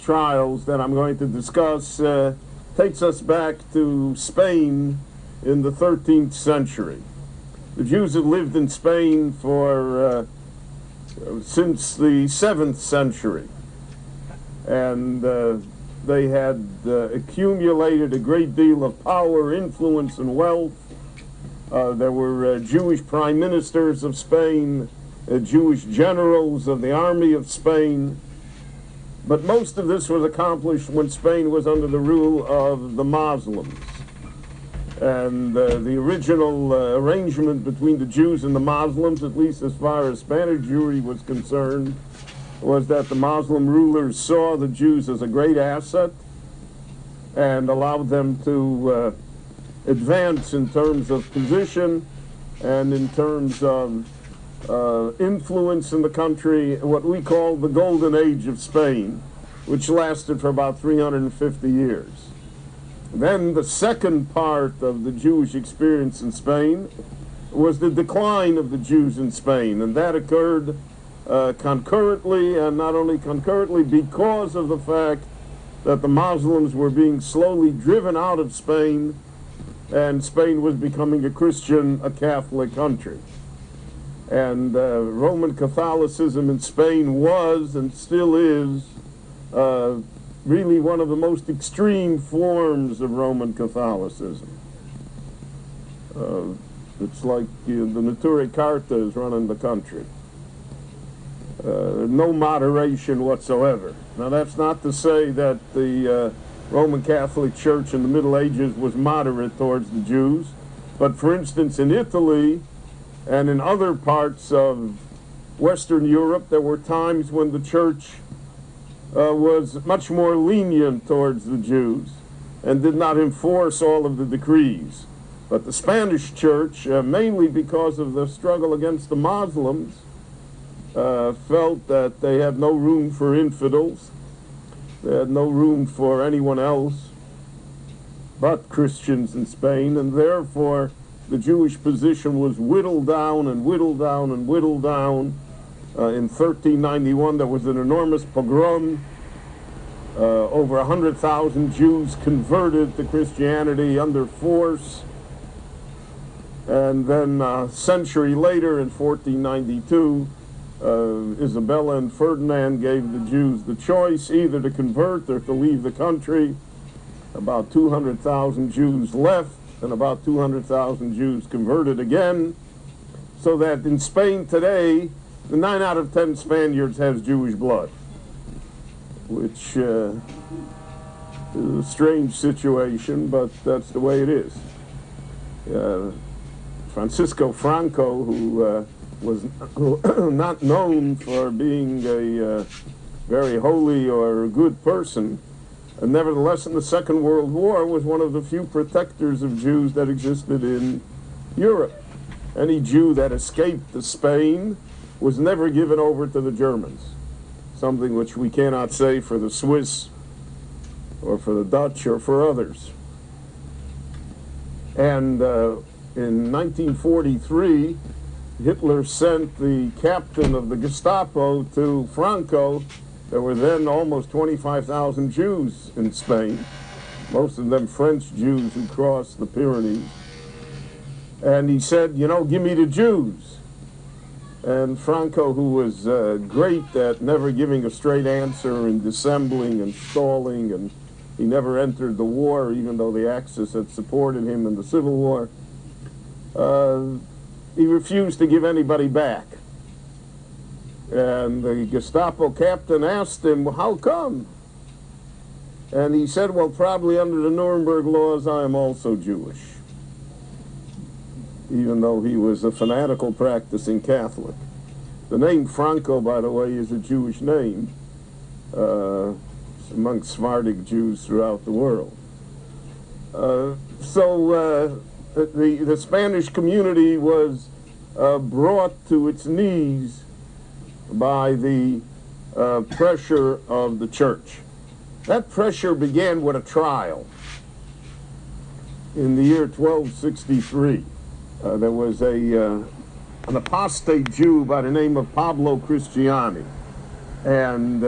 trials that I'm going to discuss takes us back to Spain in the 13th century. The Jews had lived in Spain for since the 7th century, and they had accumulated a great deal of power, influence, and wealth. There were Jewish prime ministers of Spain, Jewish generals of the army of Spain, but most of this was accomplished when Spain was under the rule of the Muslims. And the original arrangement between the Jews and the Muslims, at least as far as Spanish Jewry was concerned, was that the Muslim rulers saw the Jews as a great asset and allowed them to advance in terms of position and in terms of influence in the country, what we call the Golden Age of Spain, which lasted for about 350 years. Then the second part of the Jewish experience in Spain was the decline of the Jews in Spain, and that occurred concurrently, and not only concurrently, because of the fact that the Muslims were being slowly driven out of Spain, and Spain was becoming a Christian, a Catholic country. And Roman Catholicism in Spain was, and still is, really one of the most extreme forms of Roman Catholicism. It's like the Natura Carta is running the country. No moderation whatsoever. Now, that's not to say that the Roman Catholic Church in the Middle Ages was moderate towards the Jews, but for instance in Italy and in other parts of Western Europe, there were times when the church was much more lenient towards the Jews and did not enforce all of the decrees. But the Spanish church, mainly because of the struggle against the Muslims, felt that they had no room for infidels. They had no room for anyone else but Christians in Spain, and therefore the Jewish position was whittled down and whittled down and whittled down. In 1391, there was an enormous pogrom. Over 100,000 Jews converted to Christianity under force. And then a century later, in 1492, Isabella and Ferdinand gave the Jews the choice either to convert or to leave the country. About 200,000 Jews left, and about 200,000 Jews converted again, so that in Spain today, 9 out of 10 Spaniards has Jewish blood, which is a strange situation, but that's the way it is. Franco, who was not known for being a very holy or good person, and nevertheless in the Second World War was one of the few protectors of Jews that existed in Europe. Any Jew that escaped to Spain was never given over to the Germans, something which we cannot say for the Swiss or for the Dutch or for others. And in 1943, Hitler sent the captain of the Gestapo to Franko. There were then almost 25,000 Jews in Spain, most of them French Jews who crossed the Pyrenees. And he said, you know, give me the Jews. And Franco, who was great at never giving a straight answer and dissembling and stalling, and he never entered the war, even though the Axis had supported him in the Civil War, he refused to give anybody back. And the Gestapo captain asked him, well, how come? And he said, well, probably under the Nuremberg laws, I am also Jewish, even though he was a fanatical practicing Catholic. The name Franko, by the way, is a Jewish name among Sephardic Jews throughout the world. The Spanish community was brought to its knees by the pressure of the church. That pressure began with a trial in the year 1263. There was an apostate Jew by the name of Pablo Cristiani, and